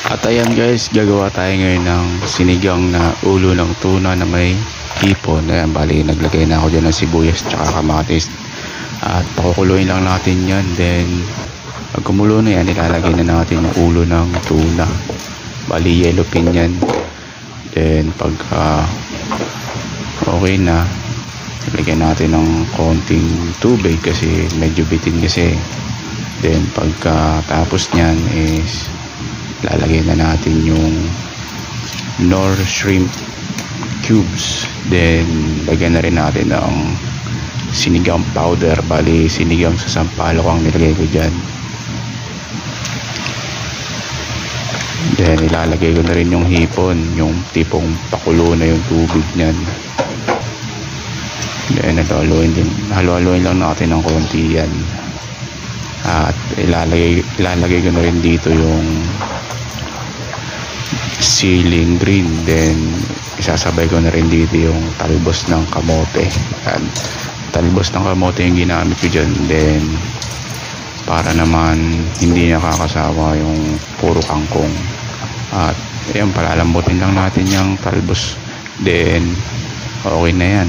At ayan guys, gagawa tayo ngayon ng sinigang na ulo ng tuna na may hipon. Ayan, bali naglagay na ako dyan ng sibuyas tsaka kamatis. At pakukuluin lang natin yan. Then pag kumulo na yan, ilalagay na natin yung ulo ng tuna. Bali yellow pin yan. Then pagka okay na, ilagyan natin ng konting tubig kasi medyo bitin kasi. Then pagka tapos nyan is lalagay na natin yung Knorr shrimp cubes. Then lagyan na rin natin ng sinigang powder. Bali sinigang sa sampalok ang nilagay ko dyan. Then ilalagay ko na rin yung hipon, yung tipong pakulo na yung tubig nyan. Then halo-haloin lang natin ng konti yan. At ilalagay ko na rin dito yung ceiling green. Then isasabay ko na rin dito yung talbos ng kamote. At talbos ng kamote yung ginamit ko dyan. Then para naman hindi nakakasawa yung puro kangkong. At ayan, palalambutin lang natin yung talbos. Then okay na yan.